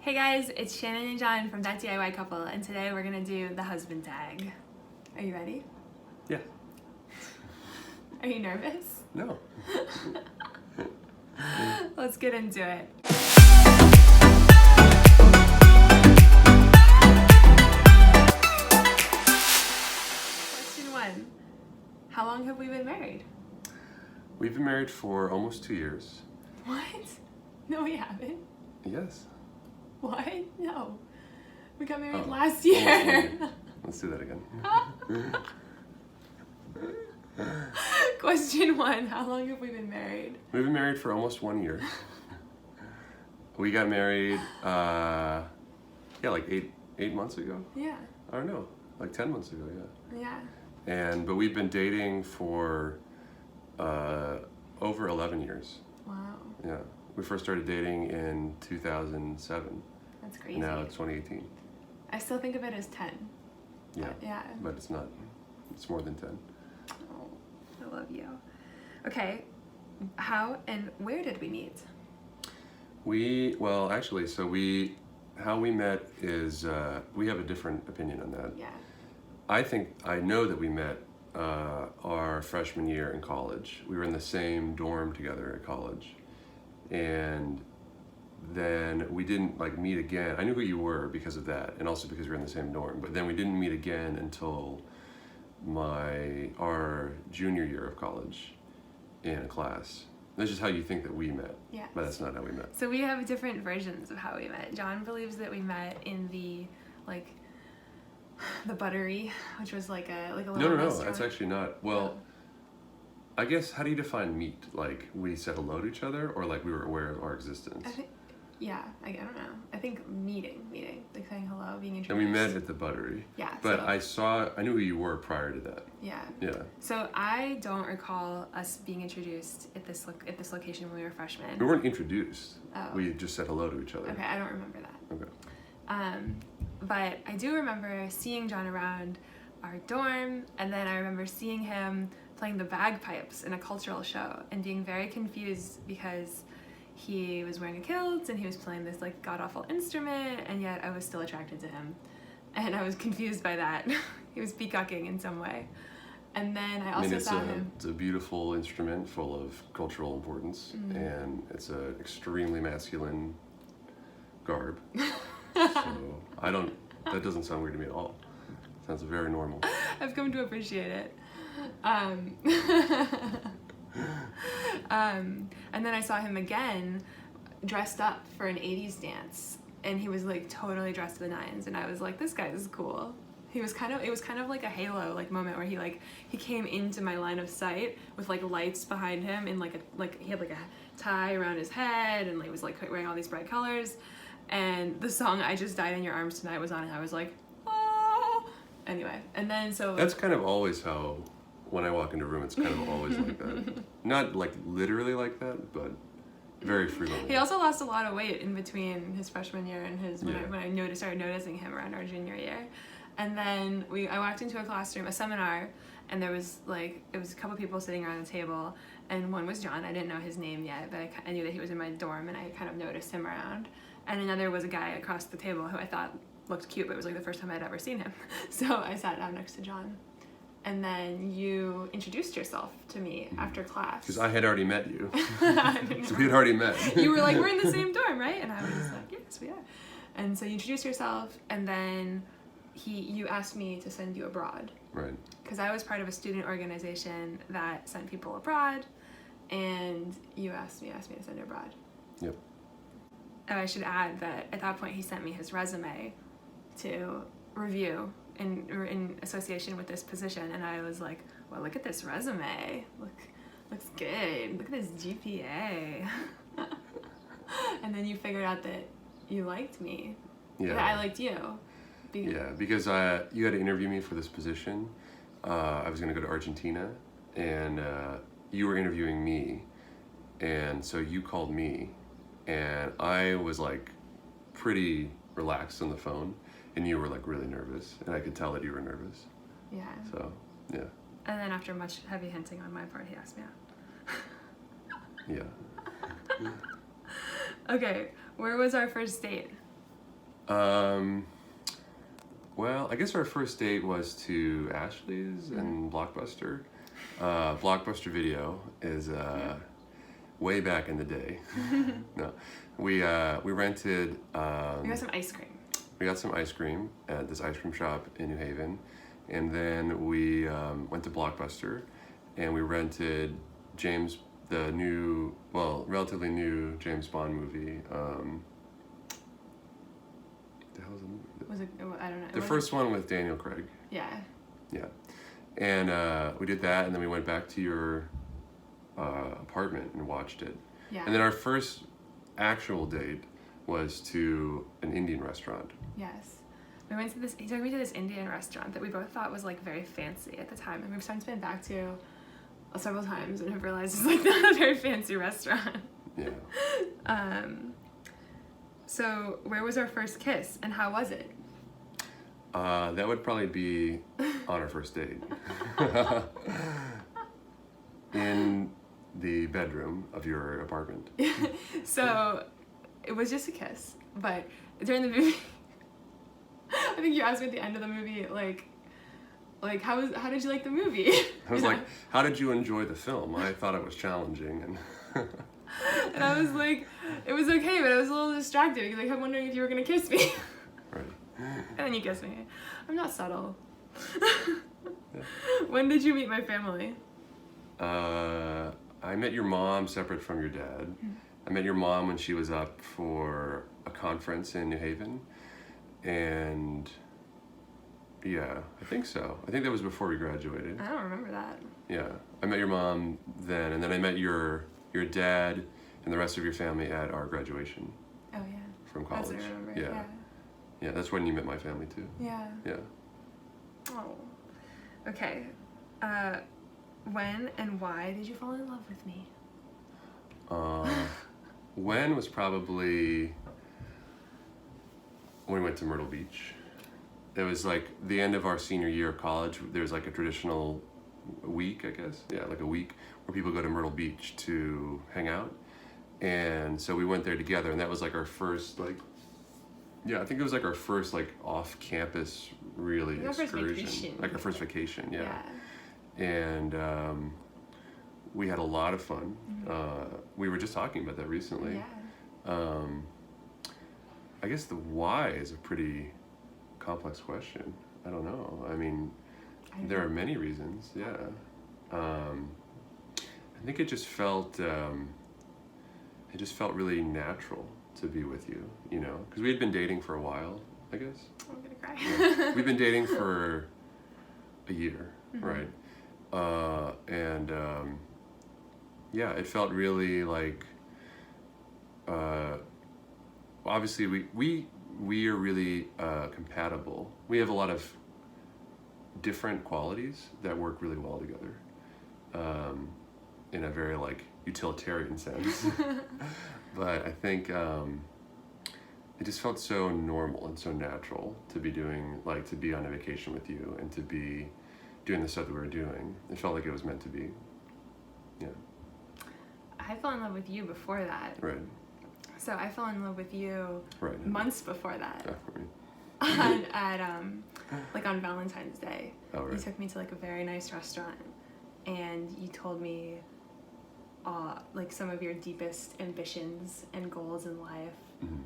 Hey guys, it's Shannon and John from That DIY Couple, and today we're gonna do the husband tag. Are you ready? Yeah. Are you nervous? No. Let's get into it. Question 1. How long have we been married? We've been married for almost 2 years. What? No, we haven't. Yes. What? No. We got married Oh, last year. Let's do that again. Question 1. How long have we been married? We've been married for almost 1 year. We got married, like eight months ago. Yeah. I don't know, like 10 months ago, yeah. Yeah. But we've been dating for over 11 years. Wow. Yeah. We first started dating in 2007. That's crazy. Now it's 2018. I still think of it as 10. Yeah. Yeah. But it's not. It's more than 10. Oh, I love you. Okay. How and where did we meet? How we met is, we have a different opinion on that. Yeah. I know that we met our freshman year in college. We were in the same dorm together at college. And then we didn't meet again. I knew who you were because of that, and also because we were in the same dorm. But then we didn't meet again until our junior year of college in a class. That's just how you think that we met. Yeah. But that's not how we met. So we have different versions of how we met. John believes that we met in the buttery, which was like a little No, restaurant. that's actually not. Well, I guess, how do you define meet? Like, we said hello to each other, or like we were aware of our existence? I don't know. I think meeting, like saying hello, being introduced. And we met at the buttery. Yeah. But I knew who you were prior to that. Yeah. Yeah. So I don't recall us being introduced at this location when we were freshmen. We weren't introduced. Oh. We just said hello to each other. Okay, I don't remember that. Okay. But I do remember seeing John around our dorm, and then I remember seeing him playing the bagpipes in a cultural show and being very confused because he was wearing a kilt and he was playing this god-awful instrument, and yet I was still attracted to him. And I was confused by that. He was peacocking in some way. And then I also saw him. It's a beautiful instrument full of cultural importance, and it's an extremely masculine garb. So that doesn't sound weird to me at all. It sounds very normal. I've come to appreciate it. And then I saw him again dressed up for an 80s dance, and he was totally dressed to the nines, and I was like, this guy is cool. It was kind of like a halo moment where he came into my line of sight with lights behind him, and he had a tie around his head, and was wearing all these bright colors, and the song "I Just Died in Your Arms Tonight" was on, and I was like, oh. Anyway, and then that's kind of always how, when I walk into a room, it's kind of always like that. Not literally like that, but very frequently. He also lost a lot of weight in between his freshman year and when I started noticing him around our junior year. And then I walked into a seminar, and there was it was a couple people sitting around the table, and one was John. I didn't know his name yet, but I knew that he was in my dorm, and I kind of noticed him around. And another was a guy across the table who I thought looked cute, but it was the first time I'd ever seen him. So I sat down next to John. And then you introduced yourself to me after class. Because I had already met you. So we had already met. You were like, we're in the same dorm, right? And I was like, yes, we are. And so you introduced yourself, and then you asked me to send you abroad. Right. Because I was part of a student organization that sent people abroad, and you asked me to send you abroad. Yep. And I should add that at that point he sent me his resume to review in association with this position, and I was like, well, look at this resume, looks good, look at this GPA. And then you figured out that you liked me. Yeah. That I liked you. Because you had to interview me for this position. I was going to go to Argentina, and you were interviewing me, and so you called me, and I was pretty relaxed on the phone, and you were really nervous, and I could tell that you were nervous. Yeah. So, yeah. And then after much heavy hinting on my part, he asked me out. Yeah. Okay, where was our first date? Well, I guess our first date was to Ashley's and Blockbuster. Blockbuster Video is way back in the day. No, we rented. We got some ice cream. We got some ice cream at this ice cream shop in New Haven, and then we went to Blockbuster, and we rented relatively new James Bond movie. The hell is the movie? Was it? I don't know. The first one with Daniel Craig. Yeah. Yeah, and we did that, and then we went back to your apartment and watched it. Yeah. And then our first actual date was to an Indian restaurant. Yes. We went to this. He took me to this Indian restaurant that we both thought was like very fancy at the time, and we've since been back to several times and have realized it's like not a very fancy restaurant. Yeah. So where was our first kiss, and how was it? That would probably be on our first date. In the bedroom of your apartment. So it was just a kiss, but during the movie, I think you asked me at the end of the movie, like how did you like the movie? I was like, how did you enjoy the film? I thought it was challenging, and and I was like, it was okay, but I was a little distracted because I kept wondering if you were gonna kiss me. Right. And then you kissed me. I'm not subtle. When did you meet my family? I met your mom separate from your dad. I met your mom when she was up for a conference in New Haven, and yeah, I think so. I think that was before we graduated. I don't remember that. Yeah, I met your mom then, and then I met your dad and the rest of your family at our graduation. Oh yeah. From college. That's what I remember. Yeah. Yeah, that's when you met my family too. Yeah. Yeah. Oh. Okay. When and why did you fall in love with me? When was probably when we went to Myrtle Beach. It was like the end of our senior year of college. There's like a traditional week, I guess. Yeah, like a week where people go to Myrtle Beach to hang out. And so we went there together, and that was like our first I think it was like our first like off-campus really excursion. Like our first vacation, yeah. And we had a lot of fun. Mm-hmm. We were just talking about that recently. Yeah. I guess the why is a pretty complex question. I don't know. I mean, there are many reasons. Yeah. I think it just felt really natural to be with you. You know, because we had been dating for a while. I guess. I'm gonna cry. Yeah. We've been dating for a year, mm-hmm. right? Yeah, it felt really like. Obviously, we are really compatible. We have a lot of different qualities that work really well together, in a very like utilitarian sense. But I think it just felt so normal and so natural to be to be on a vacation with you and to be doing the stuff that we were doing. It felt like it was meant to be. Yeah. I fell in love with you before that. Right. So I fell in love with you months before that. Right. On Valentine's Day. Oh, right. You took me to like a very nice restaurant, and you told me like some of your deepest ambitions and goals in life. Mm-hmm.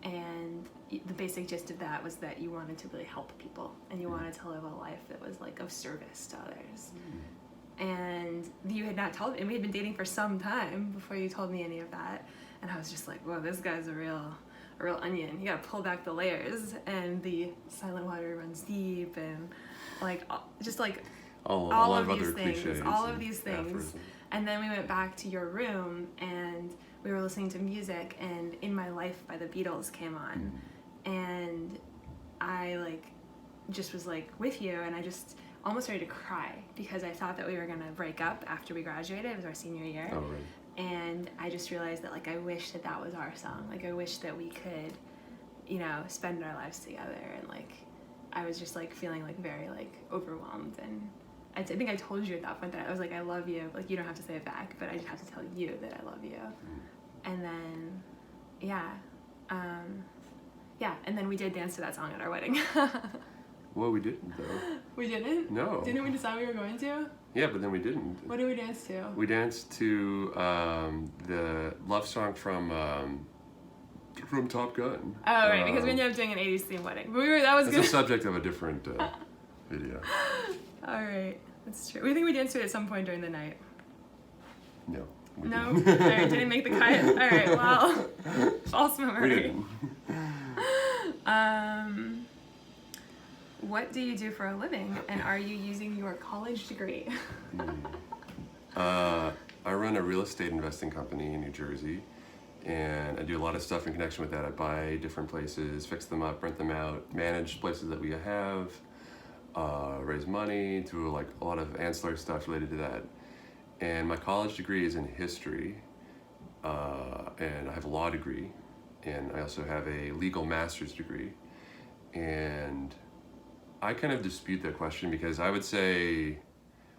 And the basic gist of that was that you wanted to really help people, and you wanted to live a life that was like of service to others. And you had not told me, and we had been dating for some time before you told me any of that. And I was just like, whoa, this guy's a real onion. You gotta pull back the layers, and the silent water runs deep, and just all of these things, all of these things. And then we went back to your room, and we were listening to music, and In My Life by the Beatles came on. And I just was with you, and I just almost ready to cry because I thought that we were gonna break up after we graduated. It was our senior year. Oh, right. And I just realized that I wish that was our song. I wish that we could, spend our lives together. And I was just feeling very overwhelmed. And I think I told you at that point that I was I love you. You don't have to say it back, but I just have to tell you that I love you. And then, Yeah, and then we did dance to that song at our wedding. Well, we didn't though. We didn't? No. Didn't we decide we were going to? Yeah, but then we didn't. What did we dance to? We danced to the love song from Top Gun. Oh, right, because we ended up doing an 80s themed wedding. But that was That's good. the subject of a different video. All right, that's true. We think we danced to it at some point during the night. No. We No? didn't. All right, didn't make the cut. All right, well, false memory. We didn't. What do you do for a living, and are you using your college degree? I run a real estate investing company in New Jersey, and I do a lot of stuff in connection with that. I buy different places, fix them up, rent them out, manage places that we have, raise money, do like a lot of ancillary stuff related to that. And my college degree is in history, and I have a law degree, and I also have a legal master's degree. And I kind of dispute that question because I would say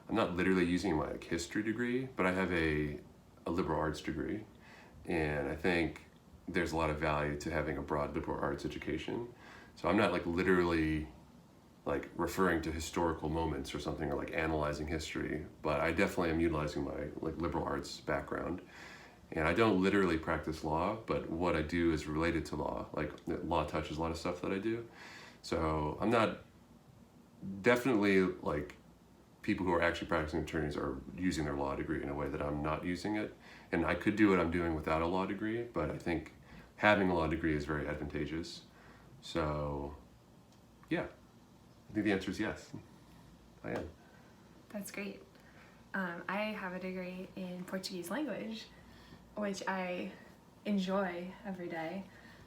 I'm not literally using my history degree, but I have a liberal arts degree. And I think there's a lot of value to having a broad liberal arts education. So I'm not like literally like referring to historical moments or something or like analyzing history, but I definitely am utilizing my like liberal arts background. And I don't literally practice law, but what I do is related to law. Like law touches a lot of stuff that I do. So I'm not definitely like people who are actually practicing attorneys are using their law degree in a way that I'm not using it. And I could do what I'm doing without a law degree, but I think having a law degree is very advantageous. So yeah, I think the answer is yes, I am. That's great. I have a degree in Portuguese language, which I enjoy every day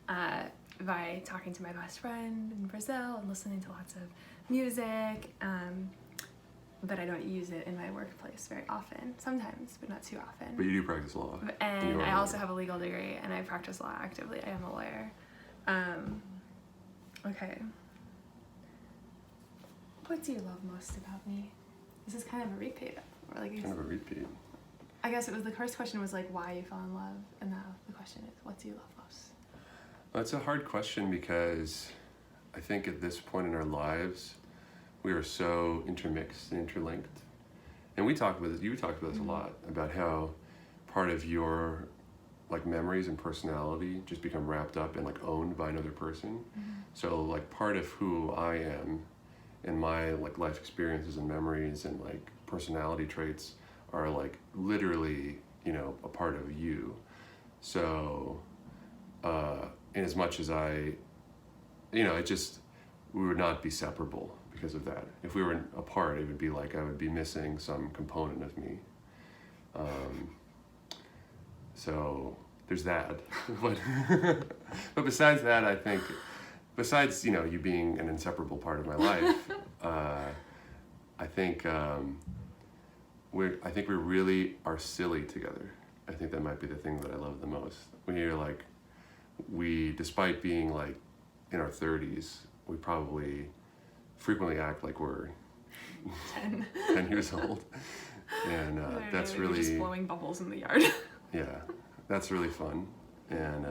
by talking to my best friend in Brazil and listening to lots of music, but I don't use it in my workplace very often. Sometimes, but not too often. But you do practice law. And I also have a legal degree, and I practice law actively. I am a lawyer. Okay. What do you love most about me? This is kind of a repeat. Or like Kind of a repeat. I guess it was the first question was like why you fell in love, and now the question is what do you love most? Well, it's a hard question because I think at this point in our lives, we are so intermixed and interlinked. And you talked about this a lot, about how part of your like memories and personality just become wrapped up and like owned by another person. So like part of who I am and my like life experiences and memories and like personality traits are like literally, you know, a part of you. So in as much as I, you know, we would not be separable because of that. If we were apart, it would be like I would be missing some component of me. So there's that. But besides that, I think, besides, you know, you being an inseparable part of my life, I think we really are silly together. I think that might be the thing that I love the most. When you're like, despite being like in our 30s, we probably frequently act like we're 10 years old. And that's really... just blowing bubbles in the yard. Yeah, that's really fun. And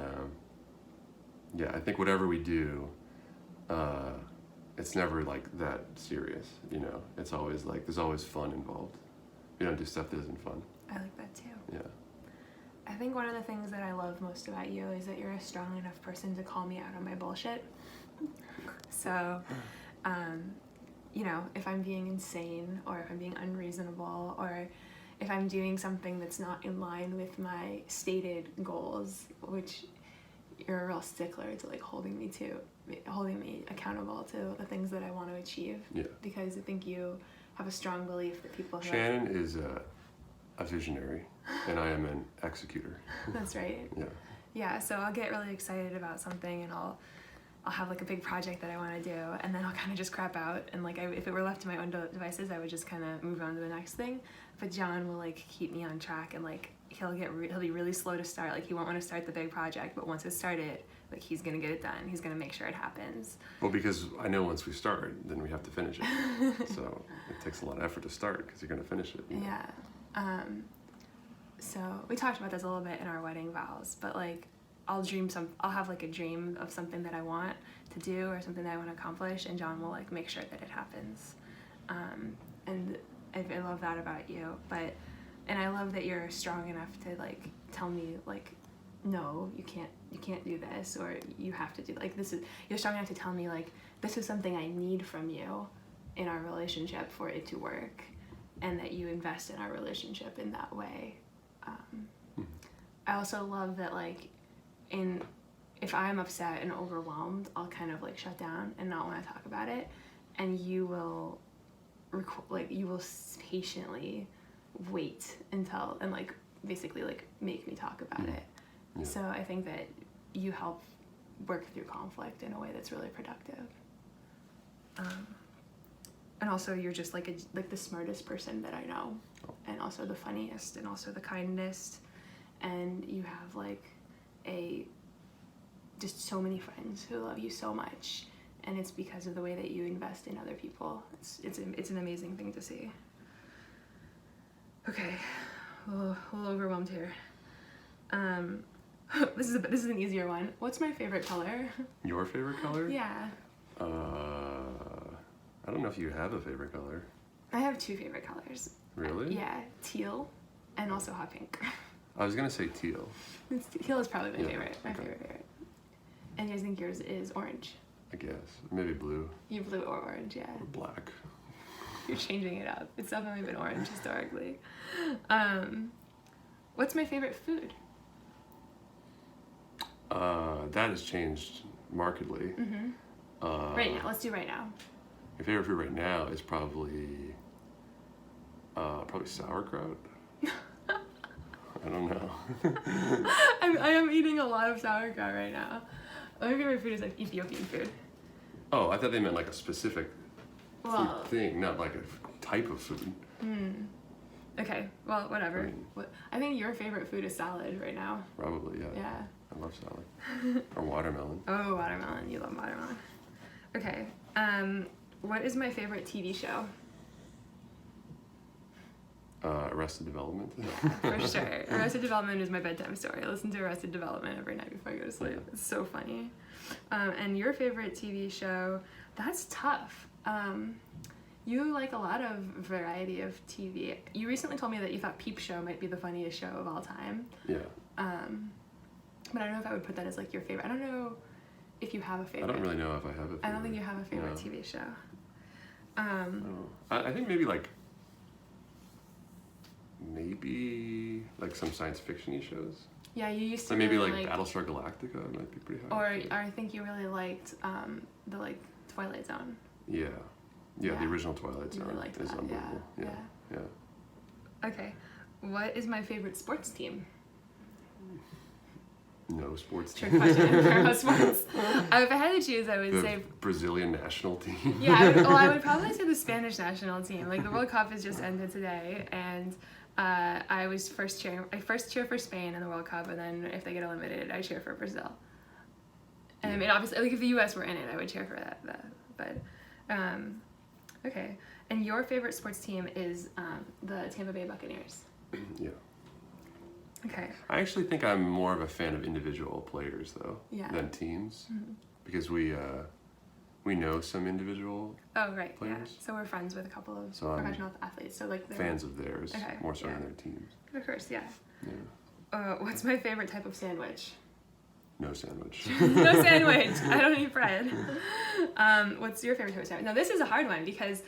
yeah, I think whatever we do, it's never like that serious, you know? It's always like, there's always fun involved. We don't do stuff that isn't fun. I like that too. Yeah. I think one of the things that I love most about you is that you're a strong enough person to call me out on my bullshit. So, you know, if I'm being insane or if I'm being unreasonable or if I'm doing something that's not in line with my stated goals, which you're a real stickler to like holding me accountable to the things that I want to achieve. Yeah. Because I think you have a strong belief that people who Shannon is a visionary, and I am an executor. That's right. Yeah. Yeah, so I'll get really excited about something and I'll have like a big project that I want to do, and then I'll kind of just crap out, and like if it were left to my own devices, I would just kind of move on to the next thing. But John will like keep me on track, and like he'll be really slow to start. Like he won't want to start the big project, but once it's started, like he's gonna get it done. He's gonna make sure it happens. Well, because I know once we start, then we have to finish it. So it takes a lot of effort to start because you're gonna finish it. You know? Yeah. So we talked about this a little bit in our wedding vows, but like I'll have like a dream of something that I want to do or something that I want to accomplish, and John will like make sure that it happens. And I love that about you, and I love that you're strong enough to like tell me like, no, you can't do this, or you have to do like this. You're strong enough to tell me like, this is something I need from you in our relationship for it to work, and that you invest in our relationship in that way. I also love that like, if I'm upset and overwhelmed, I'll kind of like shut down and not want to talk about it, and you will patiently wait until, and like basically like make me talk about it. Yeah. So I think that you help work through conflict in a way that's really productive. And also you're just like the smartest person that I know, and also the funniest, and also the kindest, and you have like just so many friends who love you so much, and it's because of the way that you invest in other people. It's an amazing thing to see. Okay, a little overwhelmed here. This is an easier one. What's my favorite color? Your favorite color? Yeah. I don't know if you have a favorite color. I have two favorite colors. Really? Yeah, teal and also hot pink. I was gonna say teal. Teal is probably my favorite. My favorite. And I think yours is orange. I guess. Maybe blue. You blue or orange, yeah. Or black. You're changing it up. It's definitely been orange historically. What's my favorite food? That has changed markedly. Mm-hmm. Right now, let's do right now. My favorite food right now is probably sauerkraut. I don't know. I am eating a lot of sauerkraut right now. My favorite food is like Ethiopian food. Oh, I thought they meant like a specific food thing, not like a type of food. Okay, well, whatever. I think your favorite food is salad right now. Probably, yeah. Yeah. I love salad. Or watermelon. Oh, watermelon. You love watermelon. Okay. What is my favorite TV show? Arrested Development. Yeah, for sure. Arrested Development is my bedtime story. I listen to Arrested Development every night before I go to sleep. Yeah. It's so funny. And your favorite TV show? That's tough. You like a lot of variety of TV. You recently told me that you thought Peep Show might be the funniest show of all time. Yeah. But I don't know if I would put that as like your favorite. I don't know if you have a favorite. I don't really know if I have a favorite. I don't think you have a favorite TV show. I think maybe some science fiction-y shows. Yeah, you used to maybe really like Battlestar Galactica might be pretty high. Or I think you really liked the like Twilight Zone. Yeah, the original Twilight Zone really liked is that. unbelievable. Yeah. Okay, what is my favorite sports team? No sports team. Trick question. No sports. If I had to choose, I would say Brazilian national team. Yeah, I would probably say the Spanish national team. Like the World Cup has just ended today, and I first cheer for Spain in the World Cup, and then if they get eliminated, I cheer for Brazil. And I mean, obviously, like if the U.S. were in it, I would cheer for that. But okay. And your favorite sports team is the Tampa Bay Buccaneers. Yeah. Okay. I actually think I'm more of a fan of individual players though than teams, because we know some individual players. Yeah. So we're friends with a couple of professional athletes. So like fans of theirs more so than their teams. Of course, yeah. What's my favorite type of sandwich? No sandwich. No sandwich. I don't eat bread. What's your favorite type of sandwich? Now this is a hard one because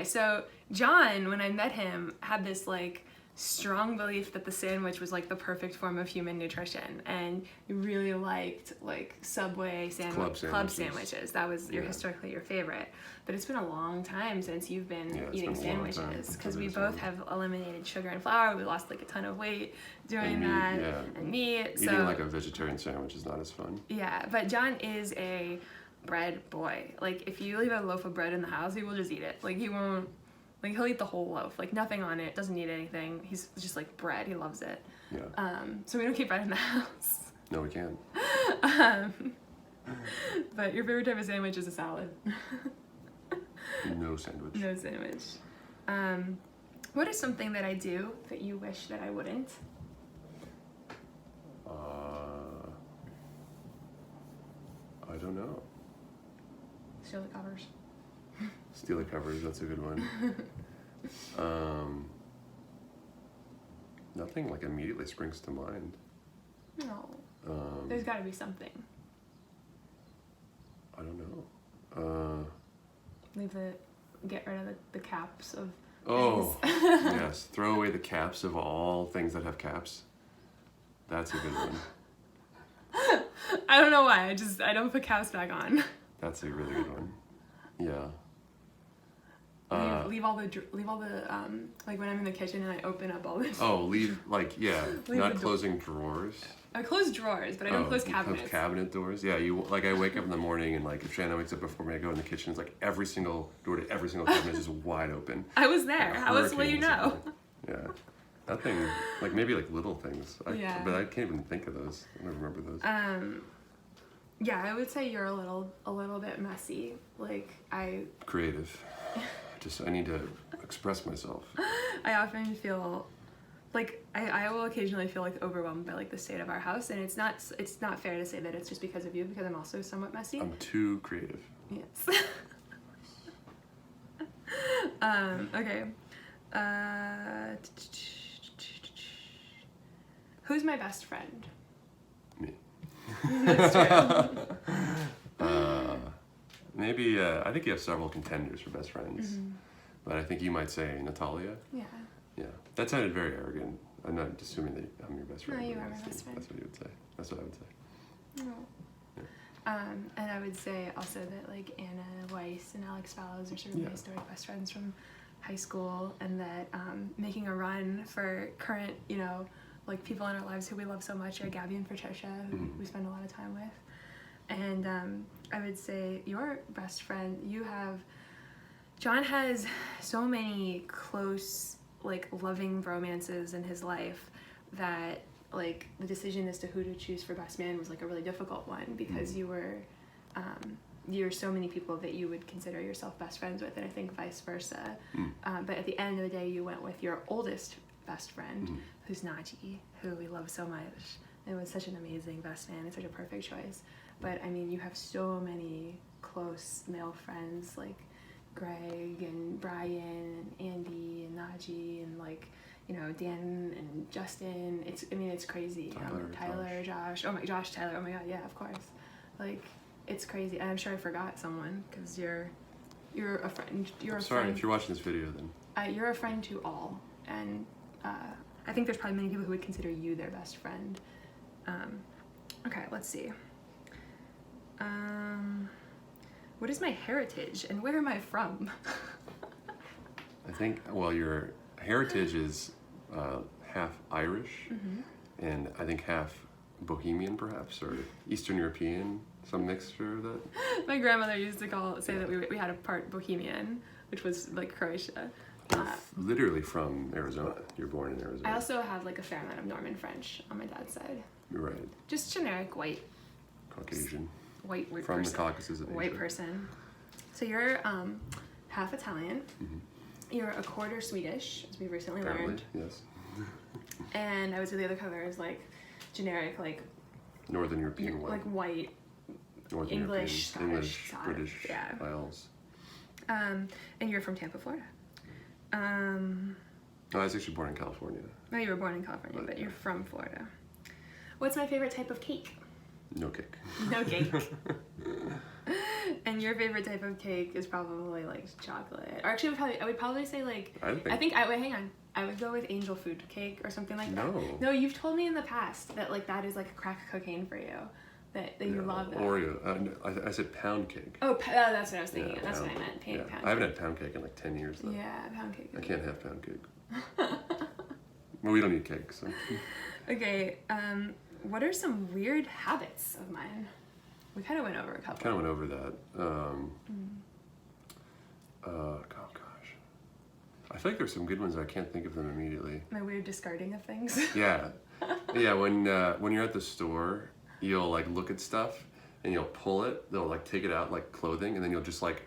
so John, when I met him, had this like strong belief that the sandwich was like the perfect form of human nutrition, and you really liked like Subway club sandwiches. That was historically your favorite. But it's been a long time since you've been eating sandwiches, because we both have eliminated sugar and flour. We lost like a ton of weight doing that, and meat. Eating like a vegetarian sandwich is not as fun. Yeah, but John is a bread boy. Like if you leave a loaf of bread in the house, he will just eat it. Like he won't. Like he'll eat the whole loaf, like nothing on it, doesn't need anything. He's just like bread, he loves it. Yeah. So we don't keep bread in the house. No, we can't. But your favorite type of sandwich is a salad. No sandwich. No sandwich. What is something that I do that you wish that I wouldn't? don't know. Steal the covers. Steal the covers, that's a good one. Nothing like immediately springs to mind. No. There's got to be something. I don't know. Get rid of the caps of Oh, things. yes. Throw away the caps of all things that have caps. That's a good one. I don't know why. I don't put caps back on. That's a really good one. Yeah. Leave all the like when I'm in the kitchen and I open up all the. Leave not closing drawers. I close drawers, but I don't close cabinets. Cabinet doors. Yeah, I wake up in the morning and like if Shanna wakes up before me, I go in the kitchen. It's like every single door to every single cabinet is just wide open. I was there. Like How else will you know? Yeah, nothing like maybe like little things. But I can't even think of those. I don't remember those. Yeah, I would say you're a little bit messy. Like Creative. I need to express myself. I often feel like I will occasionally feel like overwhelmed by like the state of our house, and it's not fair to say that it's just because of you, because I'm also somewhat messy. I'm too creative. Yes. Okay. Who's my best friend? Me. That's true. Maybe I think you have several contenders for best friends, but I think you might say Natalia. Yeah. Yeah, that sounded very arrogant. I'm not assuming that I'm your best friend. No, you are my best friend. That's what you would say. That's what I would say. No. Yeah. And I would say also that like Anna Weiss and Alex Fallows are sort of my historic best friends from high school, and that making a run for current, like people in our lives who we love so much are Gabby and Patricia, who we spend a lot of time with. And I would say your best friend, John has so many close, like loving romances in his life that like the decision as to who to choose for best man was like a really difficult one, because you're so many people that you would consider yourself best friends with, and I think vice versa. But at the end of the day, you went with your oldest best friend, who's Najee, who we love so much. It was such an amazing best man. It's such a perfect choice. But I mean, you have so many close male friends like Greg and Brian and Andy and Najee and like, Dan and Justin. It's crazy. Tyler, Josh. Josh, Tyler. Oh my God, yeah, of course. Like, it's crazy. And I'm sure I forgot someone, because you're a friend. Sorry if you're watching this video then. You're a friend to all, and I think there's probably many people who would consider you their best friend. Okay, let's see. What is my heritage and where am I from? I think, your heritage is half Irish, and I think half Bohemian perhaps, or Eastern European, some mixture of that. My grandmother used to say that we had a part Bohemian, which was like Croatia. Literally from Arizona. You're born in Arizona. I also have like a fair amount of Norman French on my dad's side. You're right. Just generic white. Caucasian. White from person. the Caucasus of Asia. White person. So you're half Italian. You're a quarter Swedish, as we've recently learned. Yes. And I would say the other color is like generic, like Northern European white. Like white. Northern English, European, Scottish, British, Isles. And you're from Tampa, Florida. No, I was actually born in California. No, you were born in California, but you're from Florida. What's my favorite type of cake? No cake. No cake. And your favorite type of cake is probably like chocolate. Or actually, I would probably say like. Wait, hang on. I would go with angel food cake or something like that. No, you've told me in the past that like that is like crack cocaine for you. That you love that. Oreo. I said pound cake. Oh, that's what I was thinking. That's what I meant. Pound cake. I haven't had pound cake in like 10 years though. Yeah, pound cake. I can't have pound cake. Well, we don't eat cake, so. Okay. What are some weird habits of mine? We kind of went over a couple. Kind of went over that. Oh gosh. I feel like there's some good ones. I can't think of them immediately. My weird discarding of things. Yeah. When you're at the store, you'll like look at stuff and you'll pull it. They'll like take it out like clothing, and then you'll just like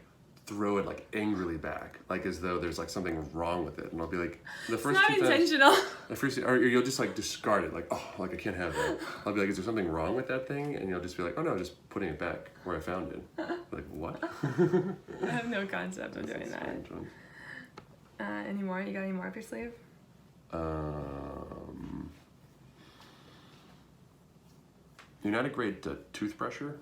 throw it like angrily back, like as though there's like something wrong with it, and I'll be like, the first It's not two times, intentional. the first, or you'll just like discard it, like, oh, like I can't have that. I'll be like, is there something wrong with that thing? And you'll just be like, oh no, just putting it back where I found it. Like, what? I have no concept of doing that. Any more? You got any more up your sleeve? You're not a great toothbrusher.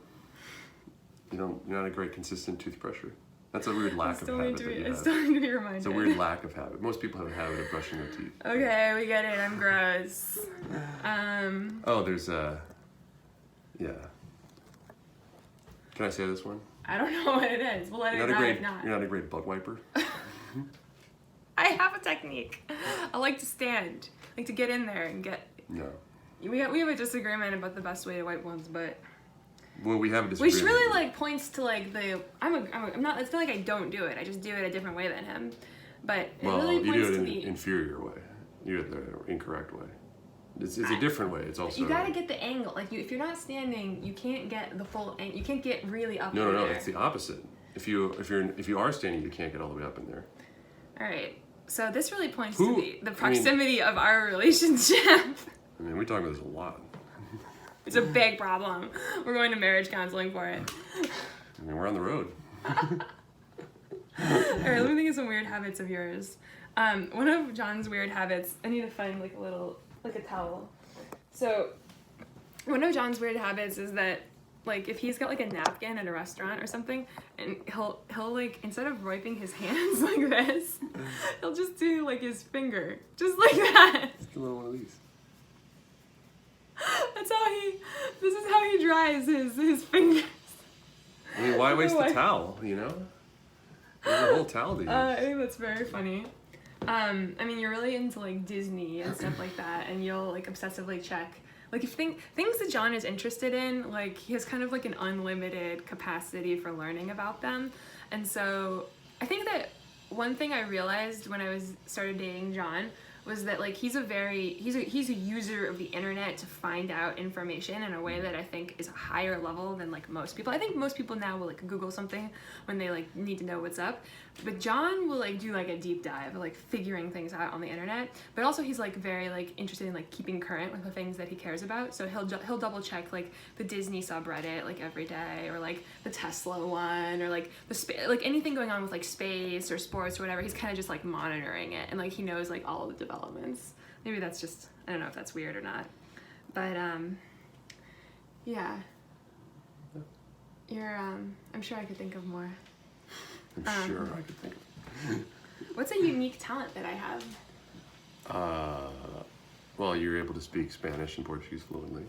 You're not a great consistent toothbrusher. That's a weird lack of habit that you have. I still need to be reminded. It's a weird lack of habit. Most people have a habit of brushing their teeth. Okay, we get it. I'm gross. Oh, there's yeah. Can I say this one? I don't know what it is. We'll let it ride if not. You're not a great bug wiper. I have a technique. I like to stand. I like to get in there and get. No. We have a disagreement about the best way to wipe ones, but. Well, we have a disagreement. Which really like points to like the I'm not. It's not like I don't do it. I just do it a different way than him. But it really points you do it to in the an inferior way. You do it the incorrect way. It's a different way. It's also you gotta get the angle. Like if you're not standing, you can't get the full angle. You can't get really up. No, there. it's the opposite. If you are standing, you can't get all the way up in there. All right. So this really points to the proximity of our relationship. I mean, we talk about this a lot. It's a big problem. We're going to marriage counseling for it. I mean, we're on the road. All right, let me think of some weird habits of yours. One of John's weird habits, I need to find like a towel. So one of John's weird habits is that like if he's got like a napkin at a restaurant or something, and he'll like instead of wiping his hands like this, he'll just do like his finger, just like that. Just a little one of these. This is how he dries his fingers. I mean, why waste the towel, you know? There's a whole towel to use. I think that's very funny. I mean, you're really into like Disney and stuff like that, and you'll like obsessively check. Like if things that John is interested in, like he has kind of like an unlimited capacity for learning about them. And so I think that one thing I realized when I started dating John was that like he's a user of the internet to find out information in a way that I think is a higher level than like most people. I think most people now will like Google something when they like need to know what's up, but John will like do like a deep dive, like figuring things out on the internet. But also he's like very like interested in like keeping current with the things that he cares about. So he'll double check like the Disney subreddit like every day, or like the Tesla one, or like like anything going on with like space or sports or whatever. He's kind of just like monitoring it, and like he knows like all of the developments. Maybe that's just, I don't know if that's weird or not, but yeah, you're I'm sure I could think of more. I'm sure I could think of. What's a unique talent that I have? Well, you're able to speak Spanish and Portuguese fluently.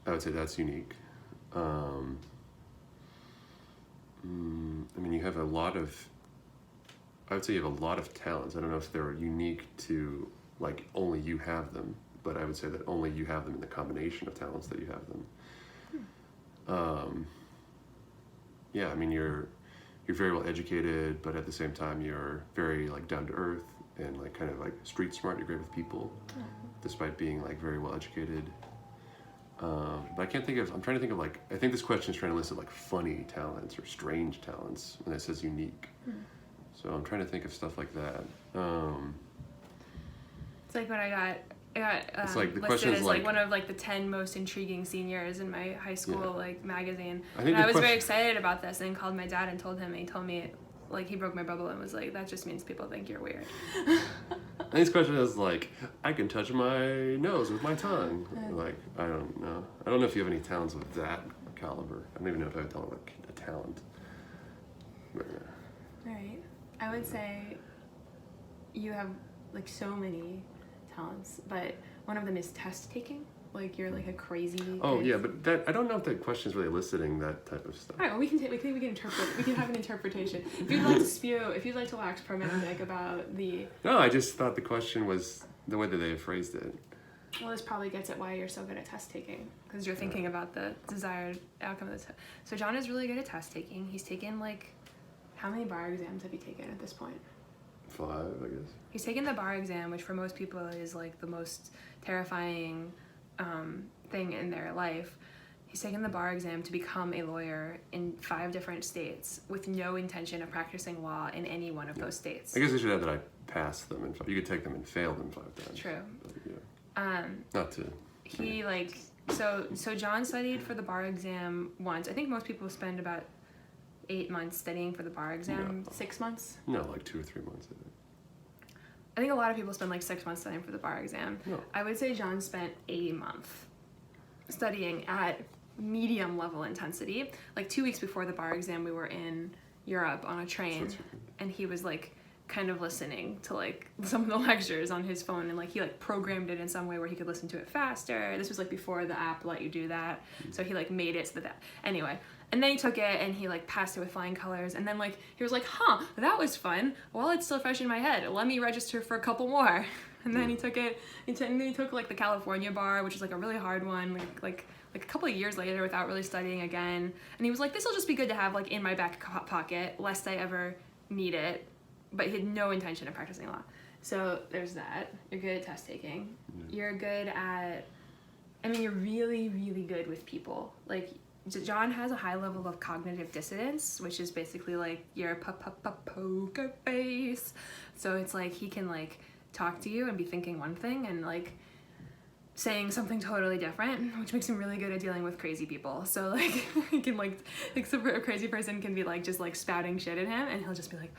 I would say that's unique. I mean, you have a lot of, I would say you have a lot of talents. I don't know if they're unique to, like, only you have them, but I would say that only you have them in the combination of talents that you have them. Yeah, I mean, you're very well educated, but at the same time, you're very, like, down to earth and, like, kind of, like, street smart. You're great with people, despite being, like, very well educated. But I can't think of, I'm trying to think of, like, I think this question is trying to list, like, funny talents or strange talents when it says unique. So I'm trying to think of stuff like that. It's like when I got it's like the listed question is as like one of like the 10 most intriguing seniors in my high school like magazine. I think and I was very excited about this and called my dad and told him, and he told me like he broke my bubble and was like, that just means people think you're weird. And this question is like, I can touch my nose with my tongue. Like, I don't know. I don't know if you have any talents of that caliber. I don't even know if I would call it like a talent. But, All right. I would say you have like so many talents, but one of them is test taking. Like you're like a crazy. Oh yeah, but that I don't know if that question is really eliciting that type of stuff. All right, well we can interpret. We can have an interpretation. If you'd like to if you'd like to wax programmatic about the. No, I just thought the question was the way that they phrased it. Well, this probably gets at why you're so good at test taking, because you're thinking about the desired outcome of the test. So John is really good at test taking. He's taken like, how many bar exams have you taken at this point? 5, I guess. He's taken the bar exam, which for most people is like the most terrifying thing in their life. He's taken the bar exam to become a lawyer in 5 different states with no intention of practicing law in any one of those states. I guess I should add that I passed them, and you could take them and fail them 5 times. True. But, yeah. Not to. He like so John studied for the bar exam once. I think most people spend about 8 months studying for the bar exam. 6 months? No, like 2 or 3 months, I think. I think a lot of people spend like 6 months studying for the bar exam. No. I would say John spent a month studying at medium level intensity. Like 2 weeks before the bar exam, we were in Europe on a train, and he was like kind of listening to like some of the lectures on his phone, and like he like programmed it in some way where he could listen to it faster. This was like before the app let you do that, so he like made it so that anyway. And then he took it and he like passed it with flying colors, and then like he was like, huh, that was fun. Well, it's still fresh in my head, let me register for a couple more. And then he took it, and then he took like the California bar, which is like a really hard one, like a couple of years later without really studying again. And he was like, this will just be good to have like in my back pocket lest I ever need it. But he had no intention of practicing law. So there's that. You're good at test taking. You're good at, I mean, you're really, really good with people. Like John has a high level of cognitive dissonance, which is basically like your poker face. So it's like he can like talk to you and be thinking one thing and like saying something totally different, which makes him really good at dealing with crazy people. So like he can like a crazy person can be like just like spouting shit at him, and he'll just be like,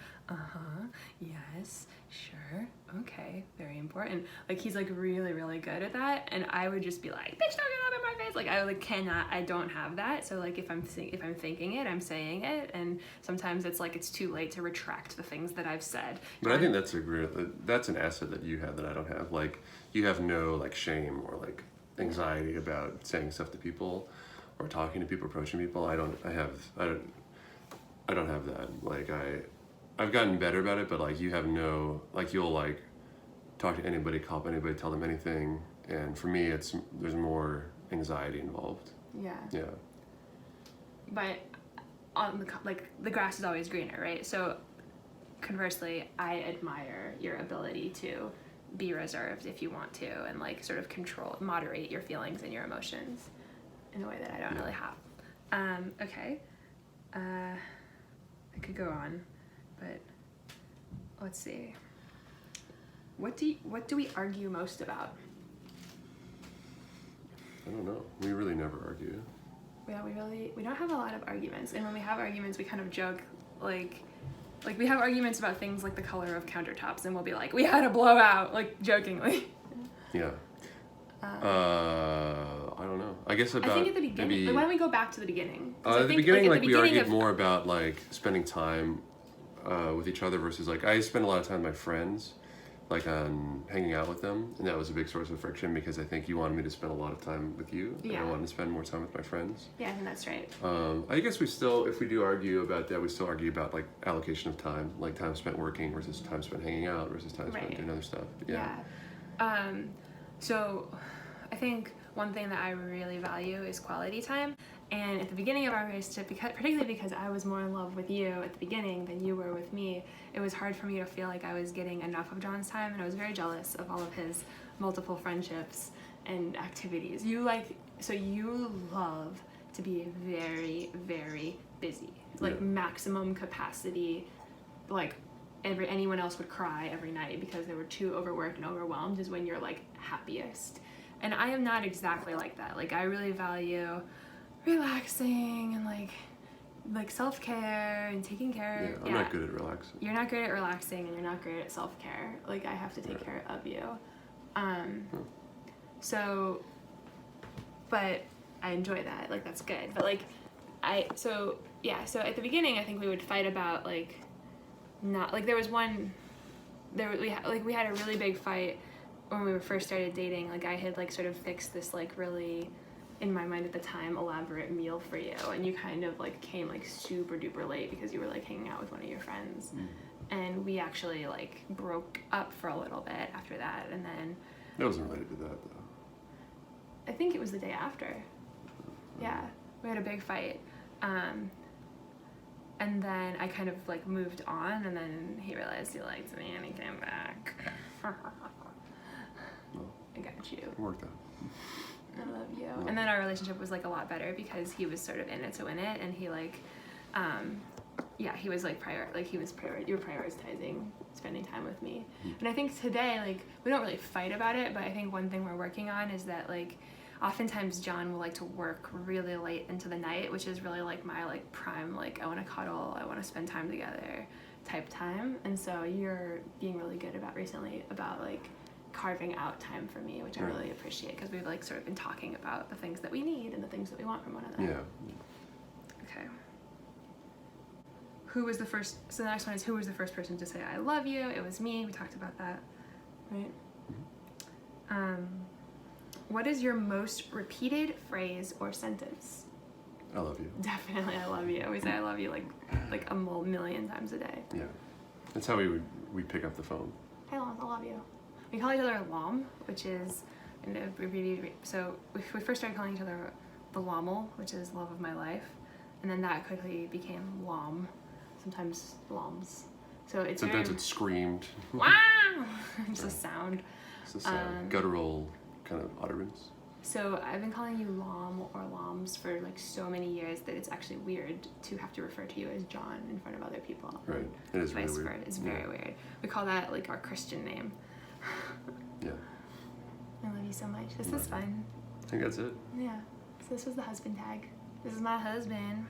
yes, sure, okay, very important. Like he's like really, really good at that, and I would just be like, bitch, don't get up in my face. Like I like cannot, I don't have that. So like if I'm thinking it, I'm saying it, and sometimes it's like it's too late to retract the things that I've said. But I think that's an asset that you have that I don't have. Like you have no like shame or like anxiety about saying stuff to people or talking to people, approaching people. I don't have that. Like I've gotten better about it, but like you have no, like you'll like talk to anybody, call up anybody, tell them anything, and for me there's more anxiety involved. Yeah. Yeah. But on the grass is always greener, right? So conversely, I admire your ability to be reserved if you want to, and like sort of moderate your feelings and your emotions in a way that I don't really have. Okay. I could go on, but let's see. What do we argue most about? I don't know. We really never argue. Yeah, we don't have a lot of arguments, and when we have arguments, we kind of joke like we have arguments about things like the color of countertops, and we'll be like, we had a blowout, like jokingly. Yeah. I don't know. I guess about. I think at the beginning. Maybe, like, why don't we go back to the beginning? At the beginning, like we argued more about like spending time with each other versus like I spend a lot of time with my friends, like on hanging out with them, and that was a big source of friction because I think you wanted me to spend a lot of time with you, and I wanted to spend more time with my friends. Yeah, I think that's right. I guess if we do argue about that, we still argue about like allocation of time, like time spent working versus time spent hanging out versus time spent doing other stuff. Yeah. So I think one thing that I really value is quality time. And at the beginning of our relationship, particularly because I was more in love with you at the beginning than you were with me, it was hard for me to feel like I was getting enough of John's time, and I was very jealous of all of his multiple friendships and activities. You love to be very, very busy, like maximum capacity, like anyone else would cry every night because they were too overworked and overwhelmed is when you're like happiest. And I am not exactly like that. Like I really value relaxing and like self-care and taking care. I'm not good at relaxing. You're not great at relaxing, and you're not great at self-care. Like I have to take care of you. So, but I enjoy that. Like that's good. But like so at the beginning I think we would fight about like not like we had a really big fight when we first started dating. Like I had like sort of fixed this like really, in my mind at the time, elaborate meal for you, and you kind of like came like super duper late because you were like hanging out with one of your friends. And we actually like broke up for a little bit after that, and then that wasn't related to that though. I think it was the day after. Yeah, we had a big fight. And then I kind of like moved on, and then he realized he liked me and he came back. Well, I got you. it worked out. I love you. And then our relationship was like a lot better because he was sort of in it to win it, and he like, he was like you were prioritizing spending time with me. And I think today, like, we don't really fight about it, but I think one thing we're working on is that, like, oftentimes John will like to work really late into the night, which is really like my like prime, like, I want to cuddle, I want to spend time together type time. And so you're being really good recently about like carving out time for me, which I really appreciate, because we've like sort of been talking about the things that we need and the things that we want from one another. Yeah. Okay. So the next one is, who was the first person to say I love you? It was me. We talked about that, right? Mm-hmm. What is your most repeated phrase or sentence? I love you. Definitely, I love you. We say I love you like a million times a day. Yeah. That's how we pick up the phone. Hey, Lom, I love you. We call each other Lom, which is, so we first started calling each other the Lommel, which is love of my life, and then that quickly became Lom. Sometimes Loms. So sometimes it's screamed. Wow! Just a sound. It's a sound. Guttural kind of utterance. So I've been calling you Lom or Loms for like so many years that it's actually weird to have to refer to you as John in front of other people. Right. It is really weird. It's very weird. We call that like our Christian name. Yeah. I love you so much. This is fun. I think that's it. Yeah. So this was the husband tag. This is my husband.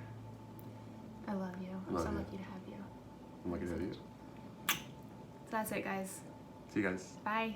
I love you. I'm so lucky to have you. I'm lucky to have you. So that's it, guys. See you guys. Bye.